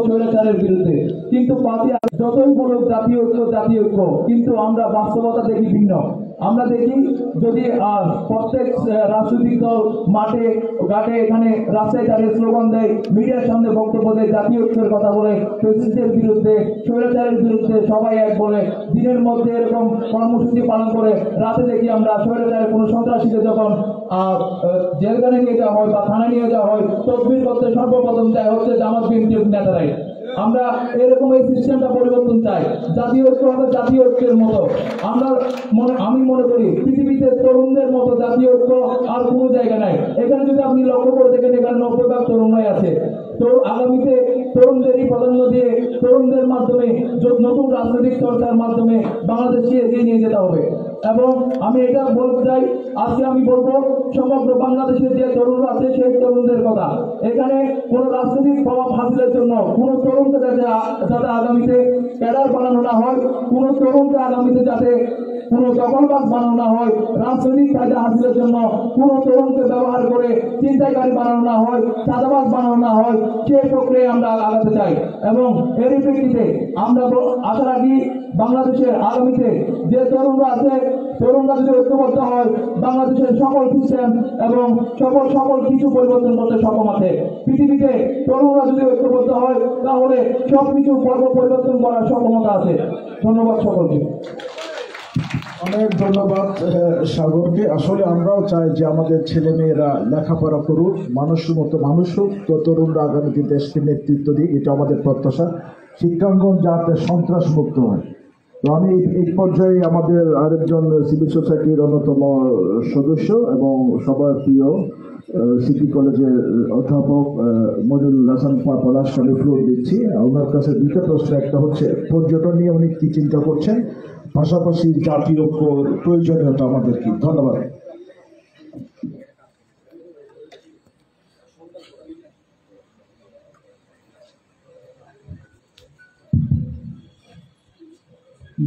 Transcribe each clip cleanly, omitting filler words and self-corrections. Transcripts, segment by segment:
স্বৈরাচারের বিরুদ্ধে। কিন্তু পার্টি যতই বলুক জাতীয় ঐক্য, কিন্তু আমরা বাস্তবতা দেখি ভিন্ন। আমরা দেখি যদি প্রত্যেক রাজনৈতিক দল মাঠে ঘাটে এখানে রাস্তায় দাঁড়িয়ে স্লোগান দেয়, মিডিয়ার সামনে বক্তব্য দেয়, জাতীয় ঐক্যের কথা বলে, ফ্যাসিস্টের বিরুদ্ধে, স্বৈরাচারের বিরুদ্ধে সবাই এক বলে, দিনের মধ্যে এরকম কর্মসূচি পালন করে, রাতে দেখি আমরা স্বৈরাচারের কোনো সন্ত্রাসীকে যখন জেলখানে নিয়ে যাওয়া হয় বা থানায় নিয়ে যাওয়া হয়, তদবির করতে সর্বপ্রথম দেয় হচ্ছে জামাত বিএনপির নেতারাই। আমরা এরকম এই সিস্টেমটা পরিবর্তন চাই। জাতীয় ঐক্য হবে জাতীয় ঐক্যের মতো। আমি মনে করি পৃথিবীতে তরুণদের মতো জাতীয় ঐক্য আর কোনো জায়গা নাই। এখানে যদি আপনি লক্ষ্য করে দেখেন, এখানে 90% তরুণরাই আছে। তো আগামীতে তরুণদেরই প্রাধান্য দিয়ে তরুণদের মাধ্যমে নতুন রাজনৈতিক চর্চার মাধ্যমে বাংলাদেশকে এগিয়ে নিয়ে যেতে হবে। এবং আমি এটা বলতে চাই, আজকে আমি বলবো সমগ্র বাংলাদেশের যে তরুণরা আছে সেই তরুণদের কথা। এখানে কোন রাজনৈতিক প্রভাব হাসিলের জন্য কোন তরুণকে যাতে আগামীতে ক্যাডার বানানো না হয়, কোন তরুণকে আগামীতে যাতে কোন দখলবাজ বানানো না হয়, রাজনৈতিক ফায়দা হাসিলের জন্য কোন তরুণকে ব্যবহার করে চিন্তাকারী বানানো না হয়, চাঁদাবাজ বানানো না হয়, সেই প্রক্রিয়ায় আমরা আগাতে চাই। এবং এরই প্রেক্ষিতে আমরা আশা রাখি বাংলাদেশের আগামীতে যে তরুণরা আছে, তরুণরা যদি ঐক্যবদ্ধ হয়, বাংলাদেশের সকল সিস্টেম এবং সকল কিছু পরিবর্তন করতে সক্ষম আছে। পৃথিবীতে তরুণরা যদি ঐক্যবদ্ধ হয়, তাহলে সবকিছু পরিবর্তন করার সক্ষমতা আছে। ধন্যবাদ সকলকে। অনেক ধন্যবাদ সাগরকে। আসলে আমরাও চাই যে আমাদের ছেলে মেয়েরা লেখাপড়া করুক, মানুষের মতো মানুষ হোক, তো তরুণরা আগামীতে দেশকে নেতৃত্ব দিক, এটা আমাদের প্রত্যাশা। শিক্ষাঙ্গন যাতে সন্ত্রাস মুক্ত হয়। তো আমি এই পর্যায়ে আমাদের আরেকজন সিভিল সোসাইটির অন্যতম সদস্য এবং সবার প্রিয় সিটি কলেজের অধ্যাপক মনিরুল হাসান পলাশকে ফ্লোর দিচ্ছি। ওনার কাছে দুটো প্রশ্ন, একটা হচ্ছে পর্যটন নিয়ে উনি কি চিন্তা করছেন, পাশাপাশি জাতীয় ঐক্যর প্রয়োজনীয়তা আমাদের কি। ধন্যবাদ।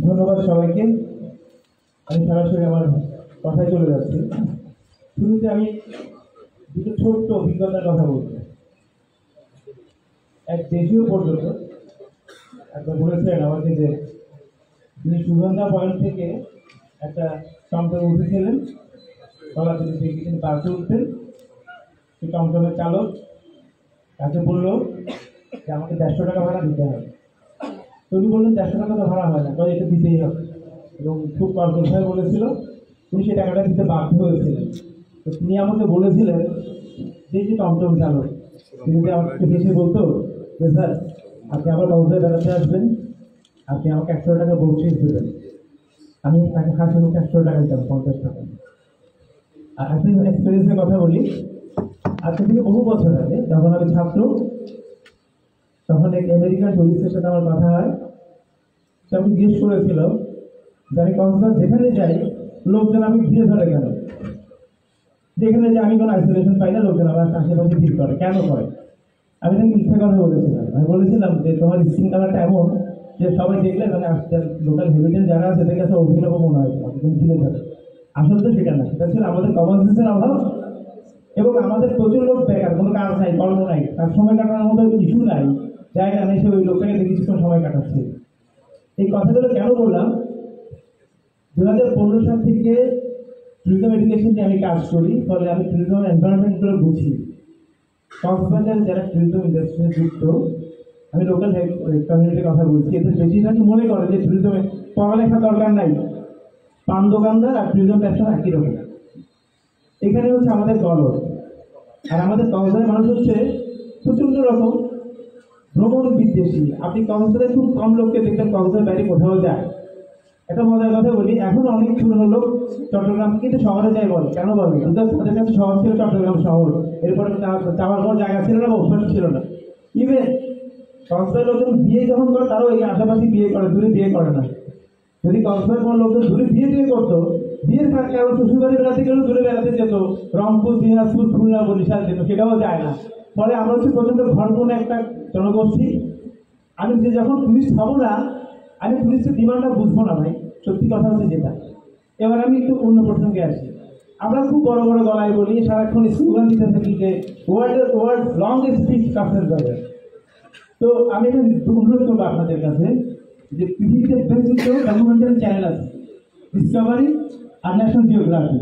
ধন্যবাদ সবাইকে। আমি সরাসরি আমার কথায় চলে যাচ্ছি। শুরুতে আমি দুটো ছোট্ট অভিজ্ঞতার কথা বলছি। এক দেশীয় পর্যটক একবার বলেছিলেন আমাকে যে তিনি সুগন্ধা পয়েন্ট থেকে একটা টমটমে উঠেছিলেন, তলা থেকে তিনি বাসে উঠতেন। সেই টমটমের চালক তাকে বলল যে আমাকে 150 টাকা ভাড়া দিতে হবে। তিনি বললেন 150 টাকা তো ভাড়া হয় না, তবে এটা দিতেই হবে। এবং খুব কর্কশভাবে বলেছিল, তিনি সেই টাকাটা দিতে বাধ্য হয়েছিলেন। তো তিনি আমাকে বলেছিলেন যে টমটম চালক, তিনি যদি আমাকে বেশি বলতো যে স্যার আপনি আমার কক্সবাজার বেড়াতে আসবেন, আপনি আমাকে 100 টাকা বকশিশ দেবেন, আমি তাকে হাসি মুখে 100 টাকা দিতাম, 50 টাকা। আর আপনি এক্সপিরিয়েন্সের কথা বলি, আজকে থেকে বহু বছর আগে যখন আমি ছাত্র, তখন এক আমেরিকান টুরিস্টের সাথে আমার কথা হয়। সে আমি জিজ্ঞেস করেছিল যে আমি কক্সবাজার যেখানে যাই লোকজন আমি ঘিরে ধরে কেন, যেখানে যে আমি কোনো আইসোলেশন পাই না, লোকজন আমার আশেপাশে ভিড় করে কেন করে। আমি তাকে মিথ্যা কথা বলেছিলাম। আমি বলেছিলাম যে তোমার স্কিন কালারটা এমন যে সবাই দেখলে মানে লোকাল হেরিটেজ যারা আছে তাদের কাছে অভিনব মনে হয়, তুমি ঘিরে ধরে। আসলে তো সেটা না, সেটা ছিল আমাদের কমন সেন্সের অভাব এবং আমাদের প্রচুর লোক বেকার, কোনো কাজ নাই, কর্ম নাই, তার সময় কাটানোর মতো কিছু নাই, জায়গা নেই, সে ওই লোকটাকে দেখে কিছুক্ষণ সময় কাটাচ্ছে। এই কথাগুলো কেন বললাম, 2015 সাল থেকে ট্যুরিজম এডুকেশন নিয়ে আমি কাজ করি, ফলে আমি ট্যুরিজম এনভায়রনমেন্টগুলো বুঝি। কক্সবাজার যারা ট্যুরিজম ইন্ডাস্ট্রিতে যুক্ত, আমি লোকাল কমিউনিটির কথা বলছি, এদের বেশিরভাগই মনে করে যে ট্যুরিজমে পড়ালেখা দরকার নাই, পান দোকানদার আর ট্যুরিজম ব্যবসা একই রকম। এখানে হচ্ছে আমাদের গলদ। আর আমাদের কক্সবাজারের মানুষ হচ্ছে প্রচন্ড রকম ভ্রমণ বিদ্বেষী। আপনি কক্সবাজারে খুব কম লোককে দেখবেন কক্সবাজার বাইরে কোথাও যায়। একটা মজার কথা বলি, এখন অনেক পুরনো লোক চট্টগ্রাম কিন্তু শহরে যায় বলে, কেন বলে? তাদের কাছে শহর ছিল চট্টগ্রাম শহর, এরপরে যাওয়ার কোনো জায়গা ছিল না বা অভ্যাস ছিল না। ইভেন কক্সবাজার লোকজন বিয়ে যখন করে তারাও এই আশেপাশে বিয়ে করে, দূরে বিয়ে করে না। যদি কক্সবাজার কোনো লোকজন দূরে বিয়ে করতো, বিয়ের থাকলে আরো শ্বশুরবাড়ি বেড়াতে গেলেও দূরে বেড়াতে যেত, রংপুর, দিনাজপুর, খুলনা, বরিশাল যেত, সেটাও যায় না। ফলে আমরা হচ্ছে প্রচন্ড ঘরপূর্ণ একটা জনগোষ্ঠী। আমি যে যখন টুরিস্ট হবো না, আমি টুরিস্টের ডিমান্ডটা বুঝবো না ভাই, সত্যি কথা হচ্ছে যেটা। এবার আমি একটু অন্য প্রসঙ্গে আসি। আমরা খুব বড় বড় গলায় বলি, সারাক্ষণ স্লোগান দিতে থাকি যে ওয়ার্ল্ড লংগেস্ট পিচ কক্সবাজার। তো আমি একটা অনুরোধ করবো আপনাদের কাছে যে পৃথিবীতে বেশ কিছু ডকুমেন্টারি চ্যানেল আছে, ডিসকভারি আর ন্যাশনাল জিওগ্রাফি।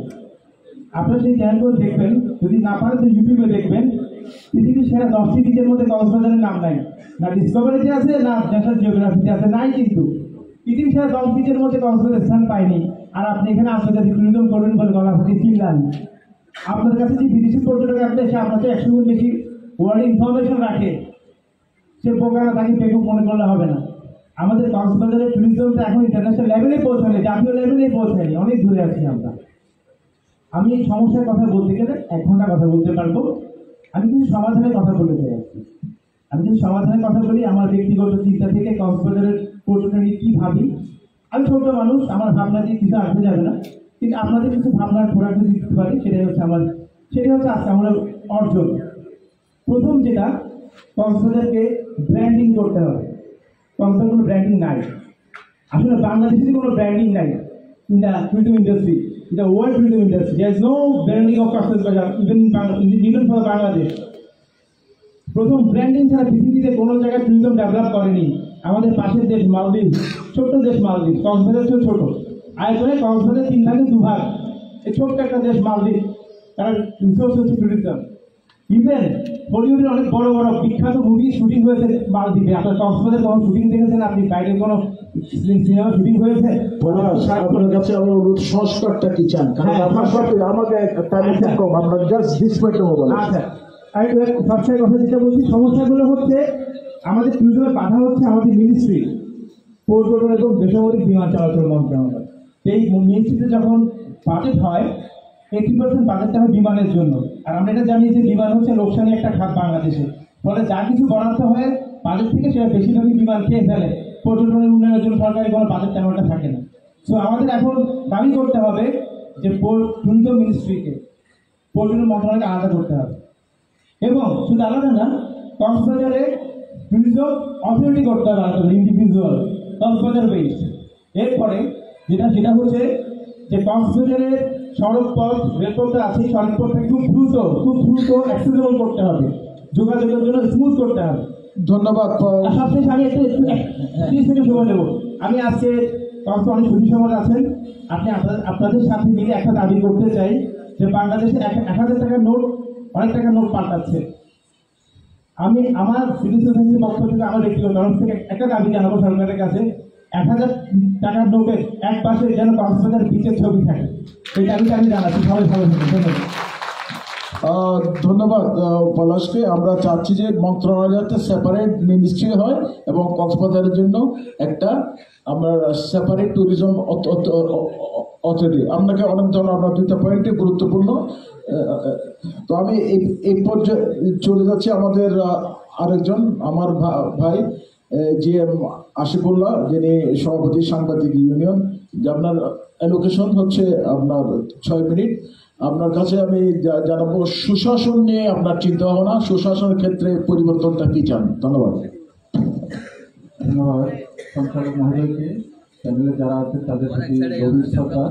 আপনারা সেই চ্যানেলগুলো দেখবেন, যদি না পারেন তো ইউটিউবে দেখবেন। পৃথিবীর সেরা 10টি দ্বীপের মধ্যে কক্সবাজারের নাম নাই, না ডিসকভারিতে আছে না ন্যাশনাল জিওগ্রাফিতে আছে, নাই কিন্তু। পৃথিবীর সেরা 10 দ্বীপের মধ্যে কক্সবাজার স্থান পায়নি, আর আপনি এখানে আন্তর্জাতিক ট্যুরিজম করবেন বলে গলা ফাটিয়ে চিল্লান। আপনার কাছে যে বিদেশি পর্যটক আসবে, সে আপনার 100 গুণ বেশি ওয়ার্ল্ড ইনফরমেশন রাখে, সে বোকারা, তাকে বেকুব মনে করলে হবে না। আমাদের কক্সবাজারের ট্যুরিজমটা এখন ইন্টারন্যাশনাল লেভেলে পৌঁছায়নি, জাতীয় লেভেলে পৌঁছায়নি, অনেক দূরে আছি আমরা। আমি এই সমস্যার কথা বলতে গেলে 1 ঘন্টা কথা বলতে পারবো। আমি কিছু সমাধানের কথা বলে চাই। আমি যদি সমাধানের কথা বলি, আমার ব্যক্তিগত চিন্তা থেকে কক্সবাজারের পর্যটন নিয়ে কি ভাবি। আমি ছোট মানুষ, আমার ভাবনা দিয়ে কিছু আসতে যাবে না, কিন্তু আপনাদের কিছু ভাবনার খোরাক যদি দিতে পারি, সেটাই হচ্ছে আজকে আমার অর্জন। প্রথম যেটা, কক্সবাজারকে ব্র্যান্ডিং করতে হবে। কক্সবাজার কোনো ব্র্যান্ডিং নাই, আসলে বাংলাদেশের কোনো ব্র্যান্ডিং নাই in the tourism industry, in the world tourism industry. There is no branding of Cox's Bazar even for Bangladesh. প্রথম ব্র্যান্ডিং ছাড়া পৃথিবীতে কোনো জায়গায় ট্যুরিজম ডেভেলপ করেনি। আমাদের পাশের দেশ মালদ্বীপ, ছোট্ট দেশ মালদ্বীপ, কক্সবাজার চেয়ে ছোট আয়তনে, কক্সবাজার 3 ভাগে 2 ভাগ। এই ছোট্ট একটা দেশ মালদ্বীপ, তার রিসোর্স হচ্ছে ট্যুরিজম। ইভেন বলিউডের অনেক বড় বড় বিখ্যাত মুভি শুটিং হয়েছে মালদ্বীপে। আপনার কক্সবাজার কোনো শুটিং দেখেছেন? আপনি বাইরে কোনো সিনেমা শুটিং হয়েছে? আপনার কাছে আমার অনুরোধ, সংস্কারটা কি চান? কারণ আপনার সাথে আমাকে টাইম খুব কম, আপনার জাস্ট 20 মিনিটের মতো। আচ্ছা, আমি সবসময় কথা যেটা বলছি, সমস্যাগুলো হচ্ছে আমাদের ট্যুরিজমের বাধা হচ্ছে আমাদের মিনিস্ট্রি, পর্যটন এবং বেসামরিক বিমান চলাচল মন্ত্রণালয়। এই মিনিস্ট্রিতে যখন বাজেট হয়, 80% বাজেটটা হয় বিমানের জন্য। আর আমরা এটা জানি যে বিমান হচ্ছে লোকসানি একটা খাত বাংলাদেশে, ফলে যা কিছু বরাদ্দ হয় বাজেট থেকে, সেটা বেশিরভাগই বিমান খেয়ে ফেলে। পর্যটনের উন্নয়নের জন্য সরকারি কোনো বাজেট তেমনটা থাকে না। সো আমাদের এখন দাবি করতে হবে যে ট্যুরিজম মিনিস্ট্রিকে পর্যটন মন্ত্রণালয়কে আলাদা করতে হবে, এবং শুধু আলাদা না, কক্সবাজারে ট্যুরিজম অথরিটি করতে হবে আলাদা, ইন্ডিভিজুয়াল কক্সবাজার বেসড। এরপরে যেটা হচ্ছে যে কক্সবাজারের সড়ক পথ, রেলপথ আছে, সড়ক পথটাকে খুব দ্রুত অ্যাক্সেসেবল করতে হবে, যোগাযোগের জন্য স্মুথ করতে হবে। ধন্যবাদ। আর সবশেষে আমি একটু 30 সেকেন্ড সময় নেব। আমি আজকে কক্সবাজার অনেক সুধী সমাজ আছেন, আপনাদের সাথে মিলে একটা দাবি করতে চাই যে বাংলাদেশে 1000 টাকার নোট অনেক টাকার নোট পাল্টাচ্ছে। আমি আমার সিভিল সোসাইটির পক্ষ থেকে, আমার ব্যক্তিগত তরফ থেকে একটা দাবি জানাবো সরকারের কাছে, 1000 টাকার নোটের এক পাশে যেন কক্সবাজার বিচের ছবি থাকে, এই দাবিটা আমি জানাচ্ছি। সবাই ভালো থাকবেন, ধন্যবাদ। ধন্যবাদ পলাশকে। আমরা চাচ্ছি যে মন্ত্রণালয়তে সেপারেট মিনিস্ট্রি হয় এবং কক্সবাজারের জন্য একটা আমরা সেপারেট ট্যুরিজম অথরিটি। আপনাকে অনেক ধরনের, আপনার 2টা পয়েন্টে গুরুত্বপূর্ণ। তো আমি এই পর্যায়ে চলে যাচ্ছি আমাদের আরেকজন, আমার ভাই GM আশিকুল্লাহ, যিনি সভাপতি সাংবাদিক ইউনিয়ন। যে আপনার অ্যালোকেশন হচ্ছে আপনার 6 মিনিট। আপনার কাছে আমি জানাবো সুশাসন নিয়ে আপনার চিন্তা ভাবনা, সুশাসনের ক্ষেত্রে পরিবর্তনটা কি চান? ধন্যবাদ। ধন্যবাদ সংখ্যালঘু মহোদয়কে, চ্যানেলে যারা আছে তাদের প্রতি গভীর শ্রদ্ধা,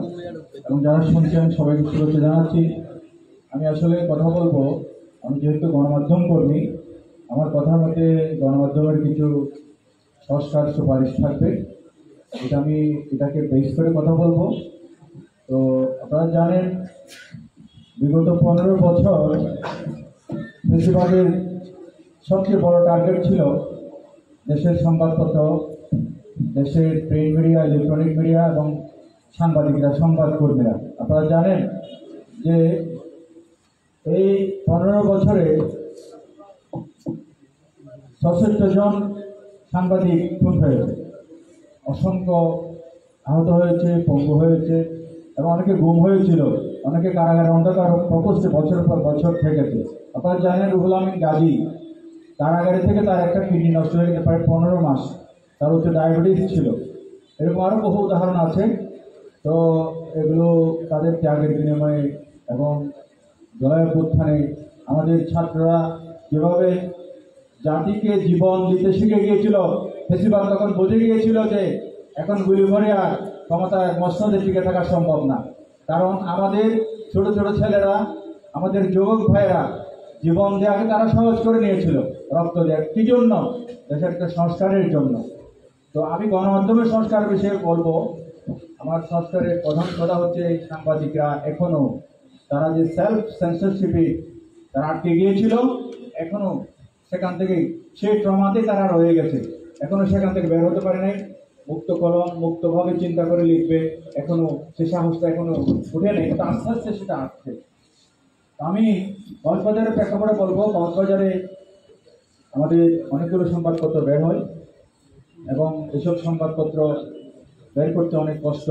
এবং যারা শুনছেন সবাইকে শুভেচ্ছা জানাচ্ছি। আমি আসলে কথা বলবো, আমি যেহেতু গণমাধ্যম কর্মী, আমার কথার মধ্যে গণমাধ্যমের কিছু সংস্কার সুপারিশ থাকবে, এটাকে বেস করে কথা বলবো। তো আপনারা জানেন, বিগত 15 বছর বেশিরভাগের সবচেয়ে বড় টার্গেট ছিল দেশের সংবাদপত্র, দেশের প্রিন্ট মিডিয়া, ইলেকট্রনিক মিডিয়া এবং সাংবাদিকরা, সংবাদকর্মীরা। আপনারা জানেন যে এই 15 বছরে 67 জন সাংবাদিক খুন হয়েছে, অসংখ্য আহত হয়েছে, পঙ্গু হয়েছে, এবং অনেকে গুম হয়েছিল, অনেকে কারাগারে অন্ধকার প্রকোষ্ঠে বছরের পর বছর থেকেছে। আপনারা জানেন রুহুল আমিন গাজী কারাগারে থেকে তার একটা কিডনি নষ্ট হয়ে গেছে প্রায় 15 মাস, তার হচ্ছে ডায়াবেটিস ছিল। এরকম আরও বহু উদাহরণ আছে। তো এগুলো তাদের ত্যাগের বিনিময়ে এবং জুলাই অভ্যুত্থানে আমাদের ছাত্ররা যেভাবে জাতিকে জীবন দিতে শিখে গিয়েছিল, বেশিরভাগ তখন বুঝে গিয়েছিল যে এখন গুলি ভরে আর ক্ষমতায় মসনদে টিকে থাকা সম্ভব না। কারণ আমাদের ছোট ছোট ছেলেরা, আমাদের যুবক ভাইয়েরা জীবন দেওয়াকে তারা সহজ করে নিয়েছিল, রক্ত দেওয়া কি জন্য? দেশের একটা সংস্কারের জন্য। তো আমি গণমাধ্যমের সংস্কার বিষয়ে বলবো, আমার সংস্কারের প্রধান কথা হচ্ছে এই সাংবাদিকরা এখনো তারা যে সেলফ সেন্সরশিপে তারা আটকে গিয়েছিল, এখনো সেখান থেকে সেই ট্রমাতে তারা রয়ে গেছে, এখনো সেখান থেকে বের হতে পারে নাই। মুক্ত কলম মুক্তভাবে চিন্তা করে লিখবে, এখনো সে সাহসটা এখনো উঠে নেই, কিন্তু আস্তে আস্তে সেটা আসছে। আমি কক্সবাজারের প্রেক্ষাপটে বলবো, কক্সবাজারে আমাদের অনেকগুলো সংবাদপত্র বের হয় এবং এসব সংবাদপত্র বের করতে অনেক কষ্ট,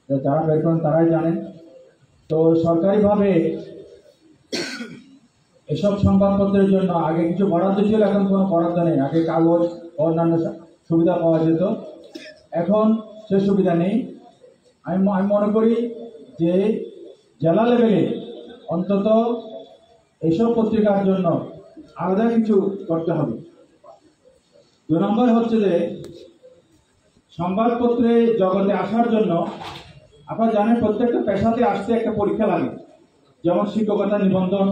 যারা বের করেন তারাই জানেন। তো সরকারিভাবে এসব সংবাদপত্রের জন্য আগে কিছু বরাদ্দ ছিল, এখন কোনো বরাদ্দ নেই। আগে কাগজ অন্যান্য সুবিধা পাওয়া যেত, এখন সে সুবিধা নেই। আমি মনে করি যে জেলা লেভেলে অন্তত এইসব পত্রিকার জন্য আলাদা কিছু করতে হবে। 2 নম্বর হচ্ছে যে সংবাদপত্রে জগতে আসার জন্য আপনারা জানেন প্রত্যেকটা পেশাতে আসতে একটা পরীক্ষা লাগে, যেমন শিক্ষকতা নিবন্ধন,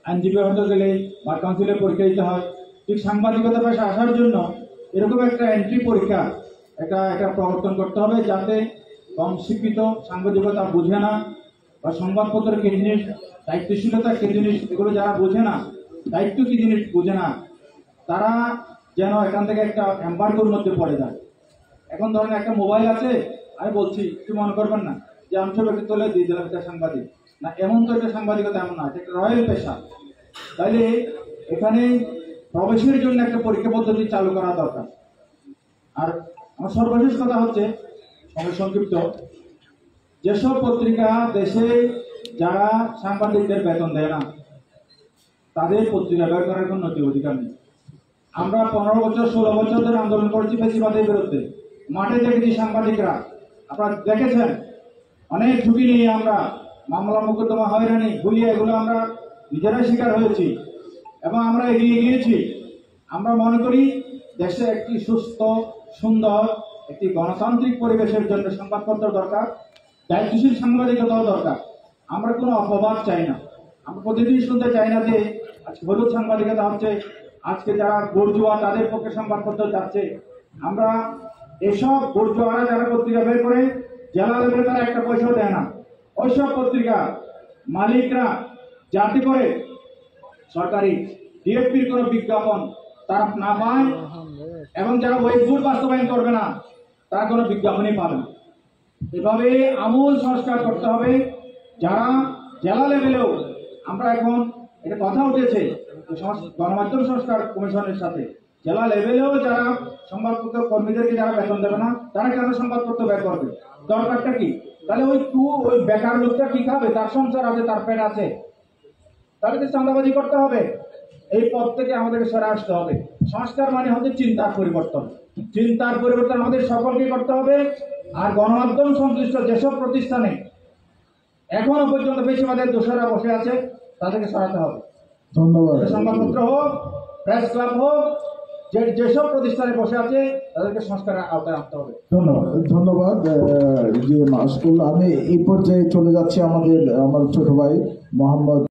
আইনজীবী হতে গেলে বার কাউন্সিলের পরীক্ষা দিতে হয়। ঠিক সাংবাদিকতা পেশা আসার জন্য এরকম একটা এন্ট্রি পরীক্ষা একটা প্রবর্তন করতে হবে, যাতে কম শিক্ষিত সাংবাদিকতা বুঝে না বা সংবাদপত্র কি জিনিস, দায়িত্বশীলতা কি জিনিস, এগুলো যারা বোঝে না, দায়িত্ব কি জিনিস বোঝে না, তারা যেন এখান থেকে একটা এম্বার্গোর মধ্যে পড়ে যায়। এখন ধরেন একটা মোবাইল আছে, আমি বলছি কিছু মনে করবেন না যে আমি ছবি একটা তুলে দিয়ে দিলাম একটা সাংবাদিক, না এমন তো একটা সাংবাদিকতা এমন না, এটা একটা রয়্যাল পেশা। তাইলে এখানে প্রবেশের জন্য একটা পরীক্ষা পদ্ধতি চালু করা দরকার। আর আমার সর্বশেষ কথা হচ্ছে, সময় সংক্ষিপ্ত, যেসব পত্রিকা দেশে যারা সাংবাদিকদের বেতন দেয় না তাদের পত্রিকা বের করার কোনো নৈতিক অধিকার নেই। আমরা 15 বছর 16 বছর ধরে আন্দোলন করেছি ফ্যাসিবাদের বিরুদ্ধে, মাঠে দেখেছি সাংবাদিকরা, আপনারা দেখেছেন অনেক ঝুঁকি নিয়ে আমরা মামলা মোকদ্দমা হয়রানি গুলিয়ে এগুলো আমরা নিজেরাই শিকার হয়েছি এবং আমরা এগিয়ে গিয়েছি। আমরা মনে করি দেশে একটি সুস্থ সুন্দর একটি গণতান্ত্রিক পরিবেশের জন্য সংবাদপত্র দরকার, দায়িত্বশীল সাংবাদিকতাও দরকার। আমরা কোনো অপবাদ চাই না, আমরা প্রতিদিন শুনতে চাই না যে আজকে হলুদ সাংবাদিকতা হচ্ছে, আজকে যারা বর্জুয়া তাদের পক্ষে সংবাদপত্র যাচ্ছে। আমরা এসব বর্জুয়ারা যারা পত্রিকা বের করে জেলা লেভেলে তারা একটা পয়সাও দেয় না, ওইসব পত্রিকা মালিকরা যাতে করে সরকারি ডিএফপির কোনো বিজ্ঞাপন তারা না পায় এবং যারা ওয়েবগুড বাস্তবায়ন করবে না তারা কোনো বিজ্ঞাপনই পাবে না। এভাবে আমূল সংস্কার করতে হবে। যারা জেলা লেভেলেও, আমরা এখন এটা কথা উঠেছে গণমাধ্যম সংস্কার কমিশনের সাথে, জেলা লেভেলেও যারা সংবাদপত্র কর্মীদেরকে যারা বেতন দেবে না তারা কেন সংবাদপত্র বের করবে? দরকারটা কি? তাহলে ওই বেকার লোকটা কি খাবে? তার সংসার আছে, তার পেট আছে, তাহলে তো চাঁদাবাজি করতে হবে। এই পথ থেকে আমাদেরকে সরে আসতে হবে। সংস্কার মানে হচ্ছে চিন্তার পরিবর্তন, চিন্তার পরিবর্তন আমাদের সকলকে করতে হবে। আর গণমাধ্যম সংশ্লিষ্ট যেসব প্রতিষ্ঠানে এখনো পর্যন্ত বেশিরভাগের দোষরা বসে আছে তাদেরকে সরাতে হবে। ধন্যবাদ। সংবাদপত্র হোক, প্রেস ক্লাব হোক, যেসব প্রতিষ্ঠানে বসে আছে তাদেরকে সংস্কারের আওতায় আনতে হবে। ধন্যবাদ যে মাসকুল। আমি এই পর্যায়ে চলে যাচ্ছি আমার ছোট ভাই মোহাম্মদ